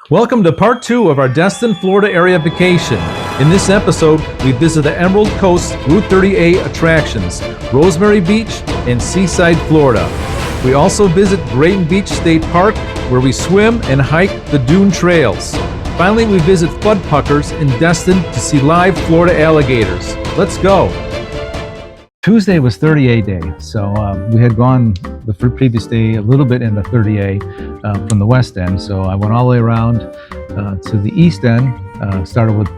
Welcome to part 2 of our Destin, Florida area vacation. In this episode, we visit the Emerald Coast Route 30A attractions, Rosemary Beach, and Seaside, Florida. We also visit Grayton Beach State Park, where we swim and hike the dune trails. Finally, we visit Fudpuckers in Destin to see live Florida alligators. Let's go. Tuesday was 30A day, so we had gone the previous day a little bit in the 30A from the west end, so I went all the way around to the east end, started with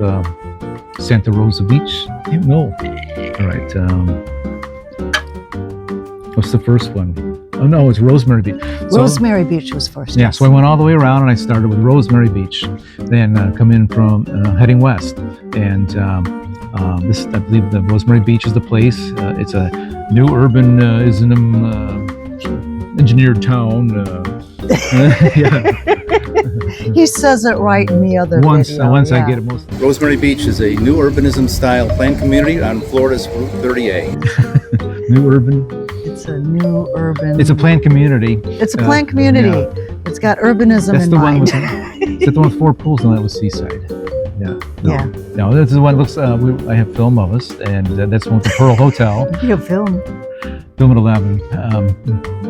Santa Rosa Beach. No. All right. What's the first one? Oh no, it's Rosemary Beach. Rosemary Beach was first. Yeah, so I went all the way around and I started with Rosemary Beach, then come in from heading west, and this, I believe, the Rosemary Beach is the place. It's a new urbanism engineered town. He says it right in the other video. Once I get it most. Rosemary Beach is a new urbanism style planned community on Florida's Route 30A. New urban. It's a new urban. It's a planned community. It's a planned community. Yeah. It's got urbanism in mind. Is that the one with 4 pools? No, that was Seaside. Yeah. Yeah. No, this is one looks. I have film of us, and that's one with the Pearl Hotel. You have film. Film at 11,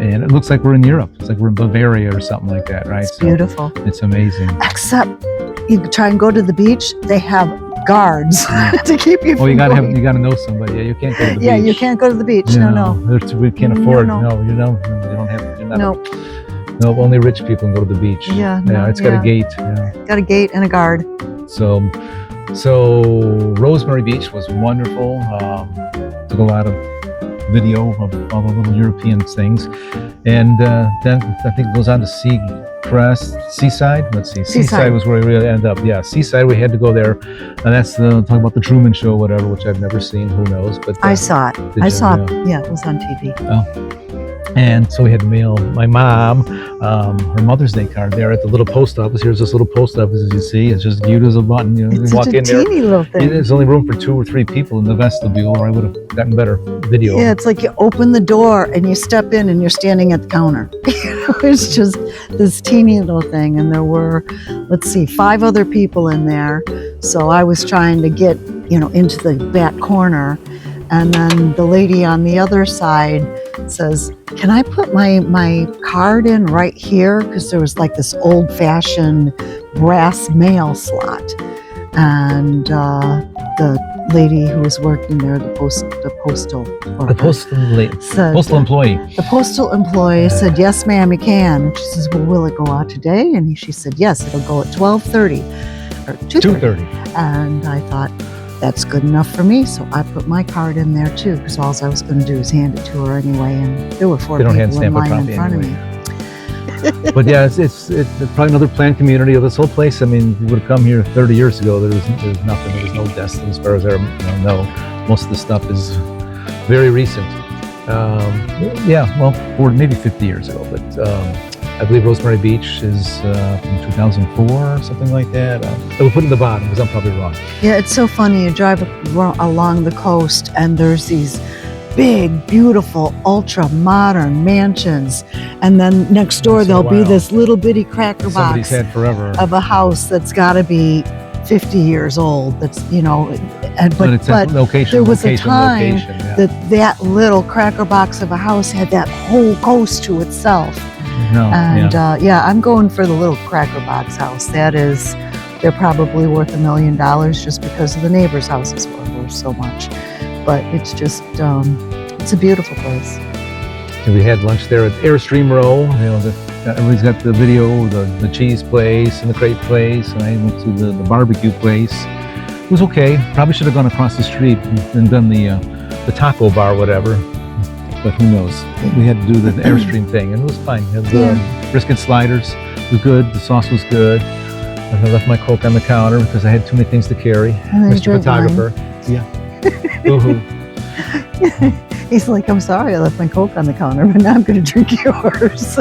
and it looks like we're in Europe. It's like we're in Bavaria or something like that, right? It's beautiful. It's amazing. Except you try and go to the beach, they have guards to keep you. Oh, you gotta know somebody. Yeah, you can't go to the beach. Yeah, you can't go to the beach. No. We can't afford. No, you don't have. You're not Nope. No, only rich people can go to the beach. Yeah. It's got a gate. Yeah. Got a gate and a guard. So Rosemary Beach was wonderful. Took a lot of video of all the little European things, and then I think it goes on to Seaside. Let's see, Seaside was where we really ended up. Yeah, Seaside, we had to go there, and that's talking about the Truman Show, whatever, which I've never seen. Who knows? But I saw it. Yeah, it was on TV. Oh. And so we had to mail my mom her Mother's Day card there at the little post office. Here's this little post office, as you see. It's just cute as a button. You it's walk such a in there. teeny little thing. There's only room for 2 or 3 people in the vestibule, or I would have gotten better video. Yeah, it's like you open the door and you step in and you're standing at the counter. It's just this teeny little thing. And there were, 5 other people in there. So I was trying to get, into the back corner. And then the lady on the other side says, can I put my card in right here? Because there was like this old-fashioned brass mail slot. And the lady who was working there, the postal employee. The postal employee said, yes, ma'am, you can. And she says, well, will it go out today? And she said, yes, it'll go at 12:30 or 2:30. And I thought, that's good enough for me, so I put my card in there too, because all I was going to do is hand it to her anyway, and there were 4 people in line in front of me. But yeah, it's probably another planned community of this whole place. I mean, we would have come here 30 years ago. There's nothing. There's no Destin as far as I know. Most of the stuff is very recent. Or maybe 50 years ago, but. I believe Rosemary Beach is from 2004 or something like that. We'll put it in the bottom because I'm probably wrong. Yeah, it's so funny. You drive along the coast and there's these big, beautiful, ultra-modern mansions. And then next door there'll be this little bitty cracker box had forever. Of a house that's got to be 50 years old. That's, but location, there was a time that little cracker box of a house had that whole coast to itself. I'm going for the little cracker box house. They're probably worth $1 million just because of the neighbors' houses were worth so much. But it's just, it's a beautiful place. So we had lunch there at Airstream Row. Everybody's got the video, the cheese place and the crepe place, and I went to the barbecue place. It was okay. Probably should have gone across the street and done the taco bar, whatever. But who knows? We had to do the Airstream thing, and it was fine. The brisket sliders was good. The sauce was good. I left my Coke on the counter because I had too many things to carry. Mr. Photographer. Yeah. Woohoo. He's like, I'm sorry I left my Coke on the counter, but now I'm going to drink yours.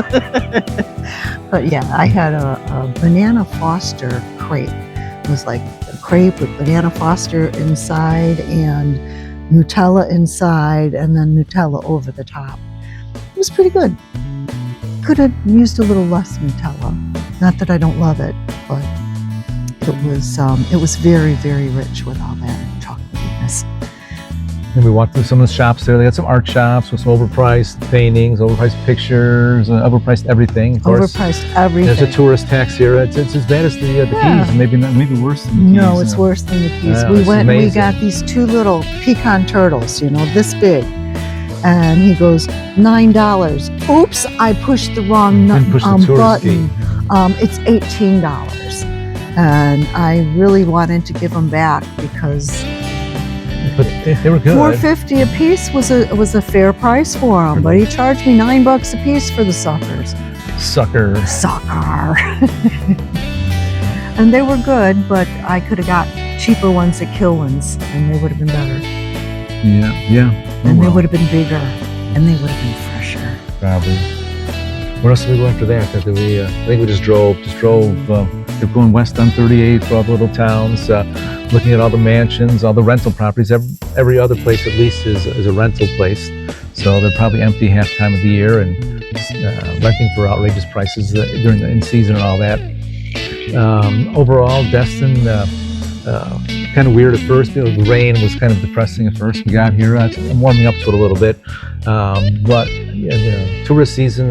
But yeah, I had a banana Foster crepe. It was like a crepe with banana Foster inside and Nutella inside, and then Nutella over the top. It was pretty good. Could have used a little less Nutella. Not that I don't love it, but it was very, very rich with all that chocolatiness. And we walked through some of the shops there. They got some art shops with some overpriced paintings, overpriced pictures, overpriced everything. Of course, Overpriced everything. there's a tourist tax here. It's as bad as the Yeah. Keys, maybe worse than the Keys. No, it's worse than the Keys. Yeah, We it's went and we amazing. got these 2 little pecan turtles, this big. And he goes, $9. Oops, I pushed the wrong And push the tourist button. gate. It's $18. And I really wanted to give them back because But they were good. $4.50 a piece was a fair price for them. But he charged me $9 a piece for the suckers. Sucker. Sucker. And they were good, but I could have got cheaper ones at Kilwin's, and they would have been better. Yeah. And they would have been bigger, and they would have been fresher. Probably. Where else did we go after that? I think we just drove. Kept going west on 38 through all the little towns, looking at all the mansions, all the rental properties. Every other place at least is a rental place. So they're probably empty half the time of the year and renting for outrageous prices during the in season and all that. Overall, Destin, kind of weird at first. The rain was kind of depressing at first. We got here. I'm warming up to it a little bit. But the tourist season,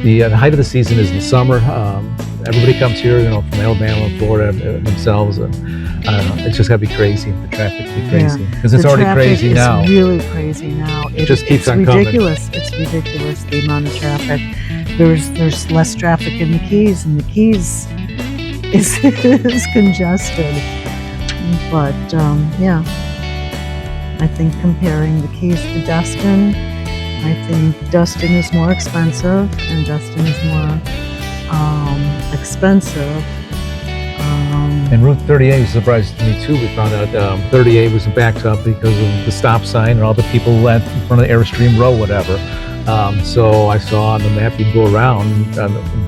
the height of the season is in the summer. Everybody comes here, from Alabama, Florida themselves. I don't know. It's just got to be crazy. The traffic to be crazy because it's already crazy now. It's really crazy now. It just keeps on coming. It's ridiculous the amount of traffic. There's less traffic in the Keys, and the Keys is congested. But I think comparing the Keys to Destin, I think Destin is more expensive and Destin is more expensive. And Route 38 surprised me too. We found out 38 was backed up because of the stop sign and all the people in front of the Airstream Row, whatever. So I saw on the map you go around,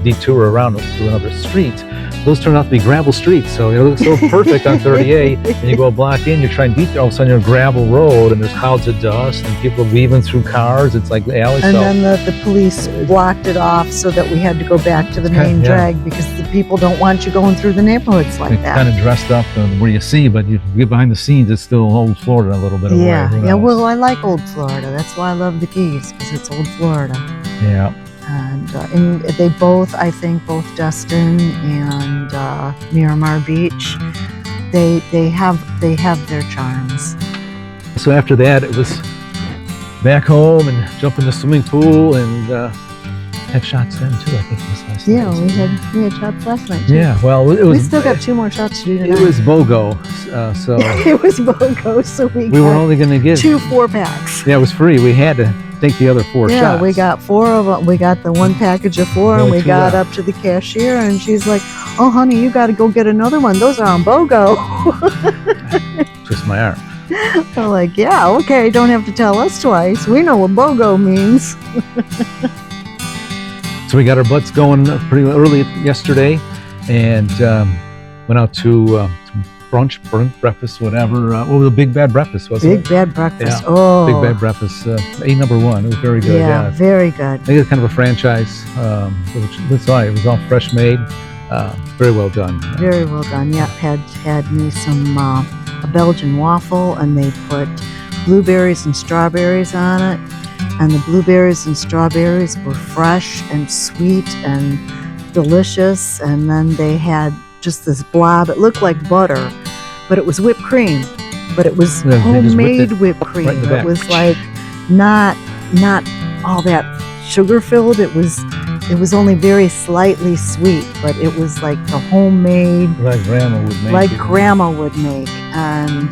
detour around to another street. Those turn out to be gravel streets, so it looks so perfect on 38. And you go a block in, you're trying to detour, all of a sudden you're on a gravel road, and there's clouds of dust, and people weaving through cars. It's like the alley. And then the police blocked it off so that we had to go back to the main drag because the people don't want you going through the neighborhoods like that. Kind of dressed up where you see, but you get behind the scenes, it's still old Florida a little bit of Yeah. Well, I like old Florida. That's why I love the Keys, because it's old Florida. Yeah. And they both, I think, both Destin and Miramar Beach, they have their charms. So after that, it was back home and jump in the swimming pool and had shots then too. I think it was last night. Yeah, we had shots last night too. Yeah, well, it was. We still got 2 more shots to do tonight. It was BOGO, so It was BOGO, so we were got only going to get 2 4-packs. Yeah, it was free. We had to take the other 4 shots. Yeah, we got 4 of them. We got the 1 package of 4, and Only we 2 got left. up to the cashier, and she's like, "Oh, honey, you got to go get another one. Those are on BOGO." Twist my arm. I'm like, "Yeah, okay. Don't have to tell us twice. We know what BOGO means." So we got our butts going pretty early yesterday, and went out to brunch, breakfast, whatever. What was a Big Bad Breakfast, wasn't it? Big Bad Breakfast. Yeah. Oh, Big Bad Breakfast, #1. It was very good. Yeah, very good. I think it's kind of a franchise. That's right. It was all fresh made. Very well done. Very well done. Yep, had me some a Belgian waffle, and they put blueberries and strawberries on it. And the blueberries and strawberries were fresh and sweet and delicious. And then they had just this blob. It looked like butter, but it was whipped cream. But it was Yeah, they just homemade whipped whipped cream. right in the back. It was like not all that sugar filled. It was only very slightly sweet, but it was like the homemade, Like Grandma would make. like Grandma would make. And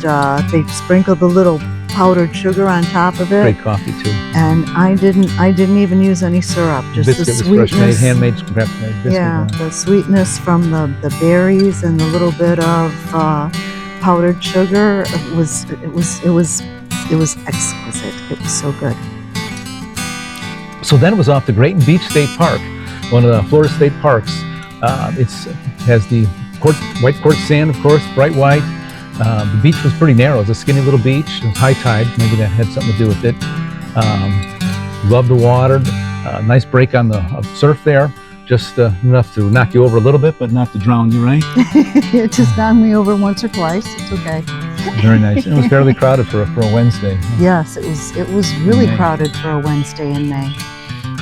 they sprinkled a little powdered sugar on top of it. Great coffee too. And I didn't even use any syrup, just Biscuit the was fresh made, sweetness. handmade, scrap made biscuit. Yeah, the sweetness from the berries and the little bit of powdered sugar. It was exquisite. It was so good. So then it was off to Grayton Beach State Park, one of the Florida state parks. It has the white quartz sand, of course, bright white. The beach was pretty narrow. It was a skinny little beach. It was high tide. Maybe that had something to do with it. Loved the water. Nice break on the surf there. Just enough to knock you over a little bit, but not to drown you, right? It just knocked me over once or twice. It's okay. Very nice. It was fairly crowded for a Wednesday. Yes, it was really crowded for a Wednesday in May.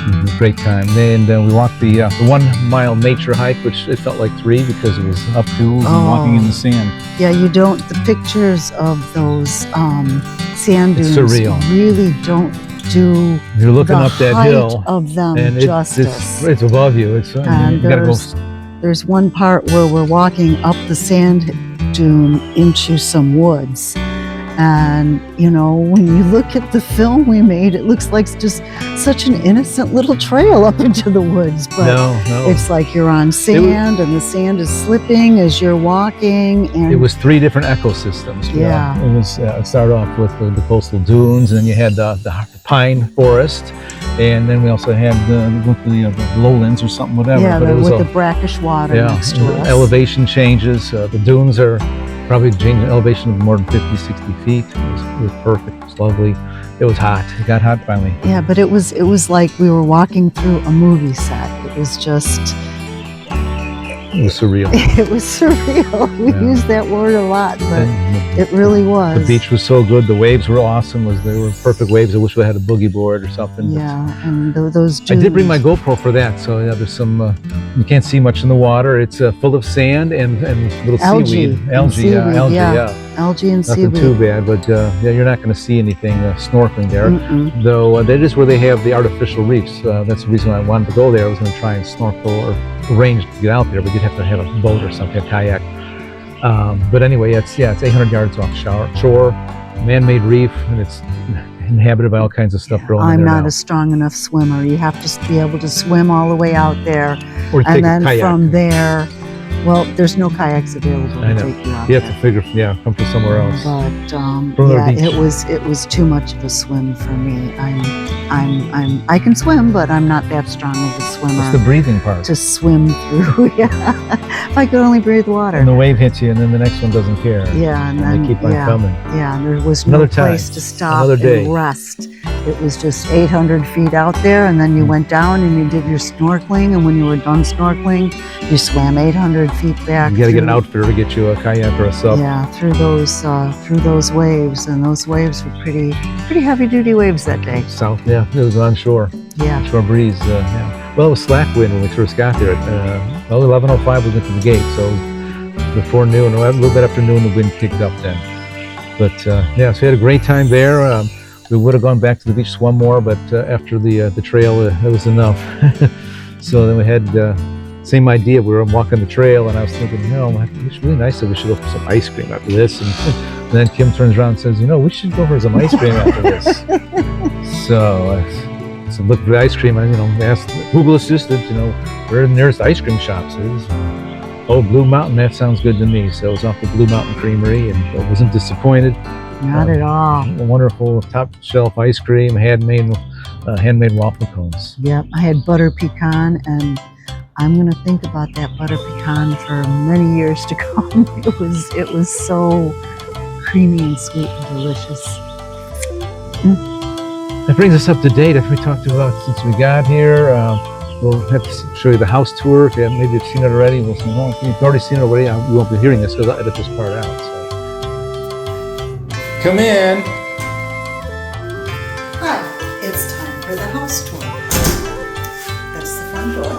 It was a great time. And we walked the 1 mile nature hike, which it felt like 3 because it was up hills and walking in the sand. Yeah, the pictures of those sand dunes really don't do You're looking up that hill of them and justice. It's above you. It's and you gotta go. There's one part where we're walking up the sand dune into some woods. And, when you look at the film we made, it looks like just such an innocent little trail up into the woods. But no. It's like you're on sand and the sand is slipping as you're walking. And it was 3 different ecosystems. Yeah. It was it started off with the coastal dunes, and then you had the pine forest, and then we also had the lowlands or something, whatever. Yeah, but it was with the brackish water next to us. Elevation changes. The dunes are probably changed an elevation of more than 50, 60 feet. It was perfect. It was lovely. It was hot. It got hot finally. Yeah, but it was like we were walking through a movie set. It was just... It was surreal. It was surreal. We used that word a lot, but it really was. The beach was so good. The waves were awesome. They were perfect waves. I wish we had a boogie board or something. Yeah, and those dunes. I did bring my GoPro for that. So yeah, there's some, you can't see much in the water. It's full of sand and little seaweed. Algae and seaweed. Nothing too bad, but you're not going to see anything snorkeling there. Though that is where they have the artificial reefs. That's the reason I wanted to go there. I was going to try and snorkel or arrange to get out there, but you'd have to have a boat or something, a kayak. But anyway, it's 800 yards off shore, man-made reef, and it's inhabited by all kinds of stuff growing I'm there not now. a strong enough swimmer. You have to be able to swim all the way out there, or take and then a kayak. from there, well, there's no kayaks available to take you out. You have to figure, come from somewhere else. But it was too much of a swim for me. I can swim, but I'm not that strong of a swimmer. It's the breathing part. To swim through, If I could only breathe water. And the wave hits you, and then the next one doesn't care. Yeah, and then they keep on coming. Yeah, and there was no place to stop and rest. It was just 800 feet out there, and then you went down and you did your snorkeling, and when you were done snorkeling, you swam 800 feet back. You got to get an outfitter to get you a kayak or a sub. Yeah, through those waves, and those waves were pretty heavy-duty waves that day. South, it was on shore. Yeah. Shore breeze, Well, it was slack wind when we first got there. At 11:05 we went to the gate, so before noon, a little bit after noon, the wind kicked up then. But so we had a great time there. We would have gone back to the beach, swum more, but after the trail, it was enough. So then we had same idea. We were walking the trail, and I was thinking, it's really nice that we should go for some ice cream after this. And then Kim turns around and says, we should go for some ice cream after this. So I looked for the ice cream, and asked Google Assistant, where are the nearest ice cream shops is. Blue Mountain, that sounds good to me. So it was off the Blue Mountain Creamery, and I wasn't disappointed. Not at all. Wonderful top shelf ice cream, handmade waffle cones. Yep, I had butter pecan, and I'm gonna think about that butter pecan for many years to come. It was so creamy and sweet and delicious. That brings us up to date. If we talked about since we got here, we'll have to show you the house tour. If maybe you've seen it already, we'll say, if you've already seen it already, you won't be hearing this because I'll edit this part out. So. Come in. Hi, it's time for the house tour. That's the front door.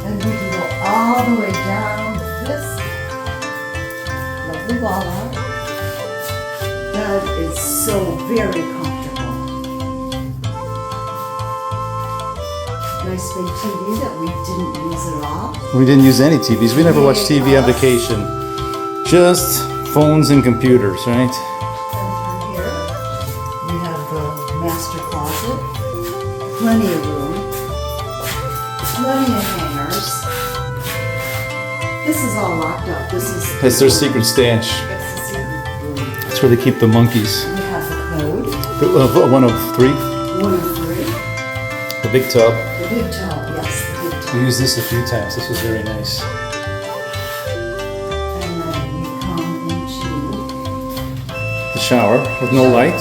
And we can go all the way down this lovely wall out. Bed is so very comfortable. Nice big TV that we didn't use at all. We didn't use any TVs. We never watched TV on vacation. Just phones and computers, right? And through here, we have the master closet. Plenty of room. Plenty of hangers. This is all locked up. That's their secret stash. That's the secret room. That's where they keep the monkeys. We have the code. One of three. 1 of 3. The big tub. The big tub, yes, the big tub. We used this a few times. This was very nice. And then we come into The shower with no light.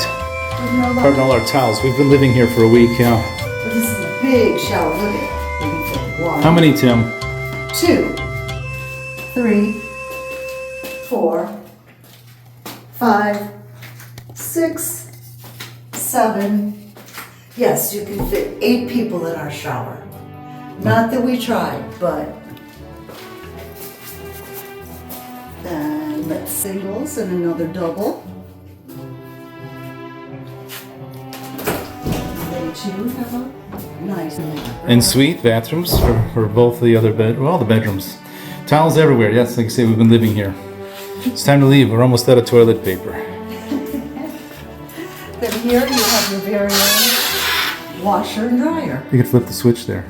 with Pardon all our towels. We've been living here for a week, yeah. But this is a big shower. Look at it. You can fit one. How many, Tim? 2, 3, 4, 5, 6, 7. Yes, you can fit 8 people in our shower. Not that we tried, but. And that's singles and another double. They too have a nice. En suite bathrooms for both the other all the bedrooms. Towels everywhere. Yes, like I say, we've been living here. It's time to leave. We're almost out of toilet paper. Then here you have your very own washer and dryer. You could flip the switch there.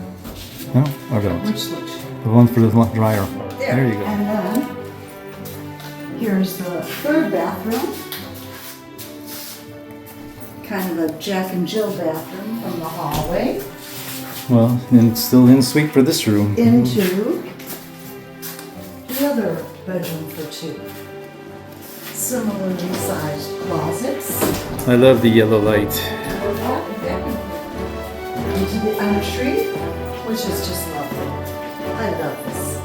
No? I don't. Which switch? The one for the dryer. There you go. And then here's the third bathroom. Kind of a Jack and Jill bathroom from the hallway Well, and it's still en suite for this room. into the other bedroom for 2. Similarly sized closets. I love the yellow light. Into the entry, which is just lovely. I love this.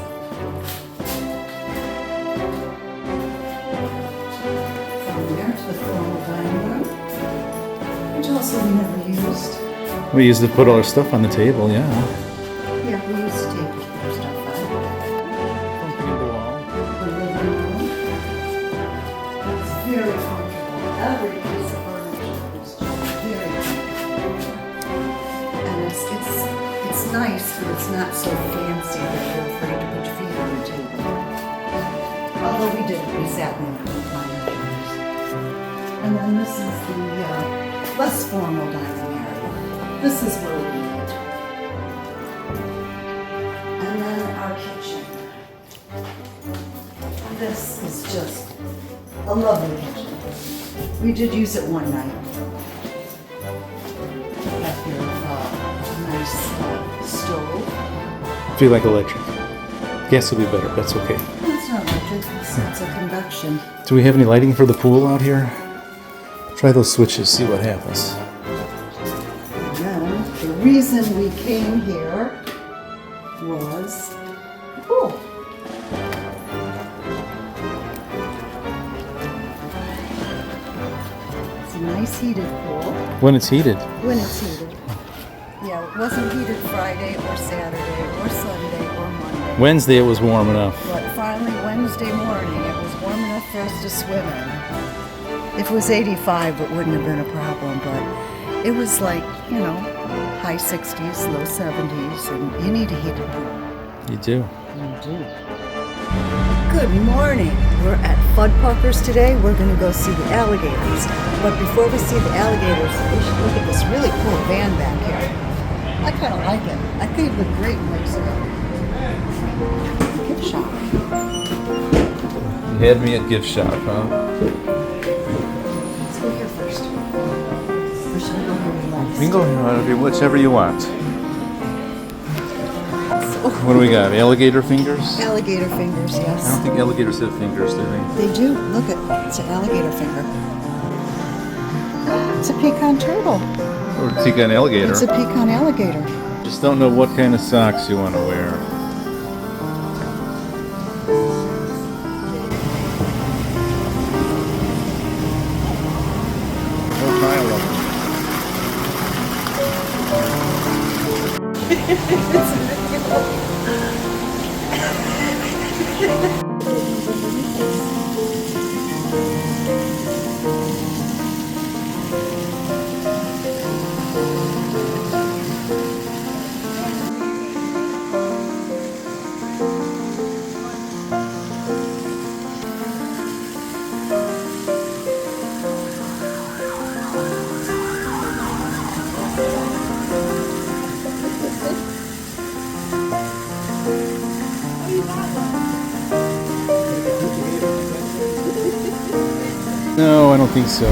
From there to the formal dining room, which also we never used. We used to put all our stuff on the table, yeah. Yeah, we used to take our stuff out. Something in the wall. The living room. It's very comfortable. Every piece of furniture is just very comfortable. And it's nice, but it's not so fancy that you're afraid to put your feet on the table. Although we did, we sat in the recliner chairs. And then this is the less formal dining area. This is where we eat. And then our kitchen. This is just a lovely kitchen. We did use it one night. Have your nice stove. Feel like electric. Gas will be better. That's okay. It's not electric, it's a convection. Do we have any lighting for the pool out here? Try those switches, see what happens. And the reason we came here was the pool. It's a nice heated pool When it's heated. when it's heated. Yeah, it wasn't heated Friday or Saturday or Sunday or Monday. Wednesday it was warm enough. But finally, Wednesday morning, it was warm enough for us to swim in. If it was 85, it wouldn't have been a problem, but it was like, high 60s, low 70s, and you need a heated pool. You do. You do. Good morning. We're at Fudpuckers today. We're going to go see the alligators. But before we see the alligators, we should look at this really cool van back here. I kind of like it. I think it would look great next to it. Gift shop. You had me at gift shop, huh? Let's go here first. Or should we go here next? You can go here, whichever you want. What do we got? Alligator fingers? Alligator fingers, I yes. don't think alligators have fingers, do they? They do. Look at it's an alligator finger. It's a pecan turtle. Or pecan alligator. It's a pecan alligator. Just don't know what kind of socks you want to wear. No, I don't think so.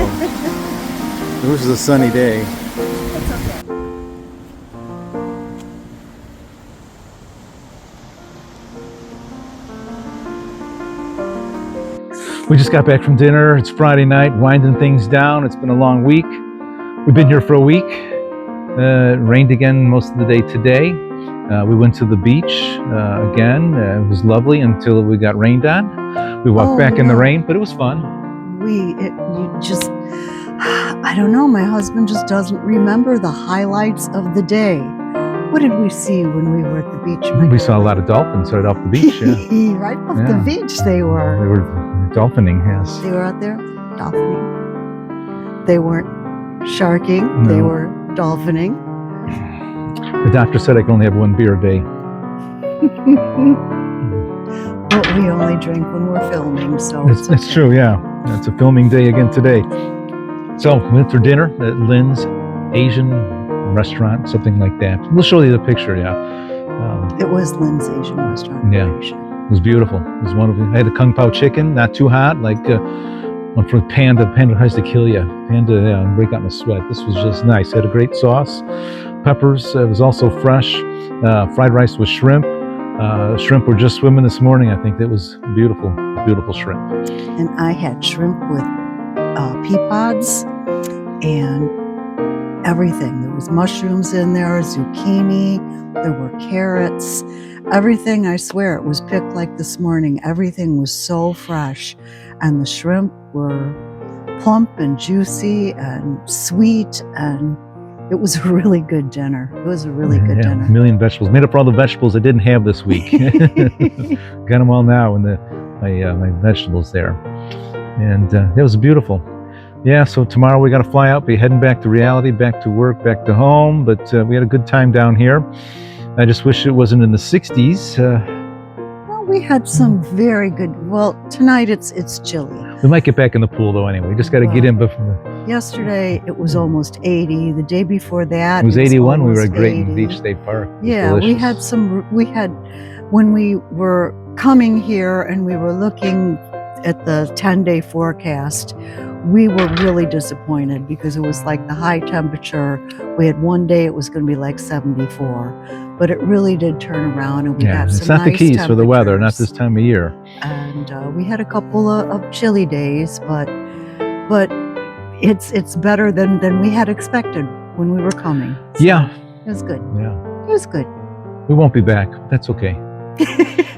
It was a sunny day. We just got back from dinner. It's Friday night, winding things down. It's been a long week. We've been here for a week. It rained again most of the day today. We went to the beach again. It was lovely until we got rained on. We walked back in the rain, but it was fun. I don't know, my husband just doesn't remember the highlights of the day. What did we see when we were at the beach? We saw a lot of dolphins right off the beach. Yeah. Right off the beach they were. They were dolphining, yes. They were out there dolphining. They weren't sharking, No. they were dolphining. The doctor said I can only have 1 beer a day. But we only drink when we're filming, so It's okay. true, yeah. It's a filming day again today. So we went for dinner at Lynn's Asian restaurant, something like that. We'll show you the picture, yeah. It was Lynn's Asian restaurant. Yeah. I'm pretty sure. It was beautiful. It was wonderful. I had a Kung Pao chicken, not too hot, like one from Panda. Panda tries to kill you. Panda, yeah, break out in a sweat. This was just nice. It had a great sauce. Peppers, it was also fresh. Fried rice with shrimp. Shrimp were just swimming this morning. I think that was beautiful, beautiful shrimp. And I had shrimp with pea pods and everything. There was mushrooms in there, zucchini, there were carrots, everything. I swear it was picked like this morning. Everything was so fresh, and the shrimp were plump and juicy and sweet, and it was a really good dinner. It was a really good dinner. A million vegetables. Made up for all the vegetables I didn't have this week. Got them all now in my vegetables there. And it was beautiful. Yeah, so tomorrow we got to fly out, be heading back to reality, back to work, back to home. But we had a good time down here. I just wish it wasn't in the 60s. Well, we had some very good. Well, tonight it's chilly. We might get back in the pool though. Anyway, we just got to get in before. Yesterday it was almost 80. The day before that It was 81. We were at almost Grayton 80. Beach State Park. It was Yeah, delicious. we had when we were coming here and we were looking at the 10-day forecast, we were really disappointed because it was like the high temperature. We had one day it was going to be like 74, but it really did turn around, and we got some it's not nice the keys for the weather, not this temperatures. time of year. And we had a couple of chilly days, but it's better than we had expected when we were coming. So Yeah, it was good. yeah. It was good. We won't be back. That's okay.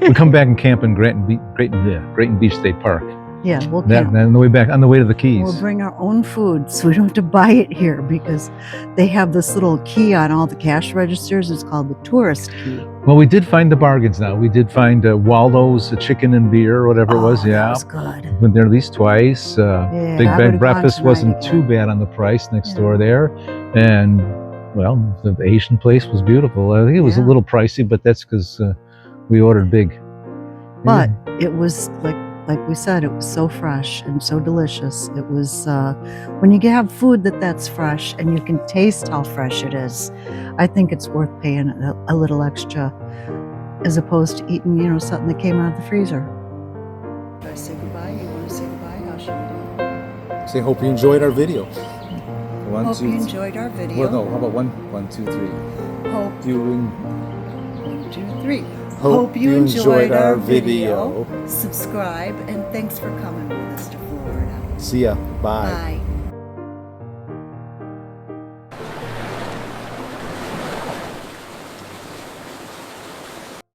We come back and camp in Grayton Beach State Park. Yeah, we'll That, camp. on the way back, on the way to the Keys. We'll bring our own food, so we don't have to buy it here, because they have this little key on all the cash registers. It's called the tourist key. Well, we did find the bargains now. We did find Waldo's chicken and beer, or whatever it was. That Yeah, was good. went there at least twice. Yeah, Big I Bag would've Breakfast gone wasn't tonight too again. bad on the price next Yeah. door there, and well, the Asian place was beautiful. I think it was a Yeah. little pricey, but that's because we ordered big. But it was like we said, it was so fresh and so delicious. It was when you have food that's fresh and you can taste how fresh it is, I think it's worth paying a little extra, as opposed to eating, something that came out of the freezer. Should I say goodbye? You want to say goodbye? How should we do? Say, hope you enjoyed our video. One, Hope two, you enjoyed our video. well, no, how about one, two, three. Hope You 1, 2, 3. Hope you enjoyed our video. Subscribe, and thanks for coming with us to Florida. See ya. Bye. Bye.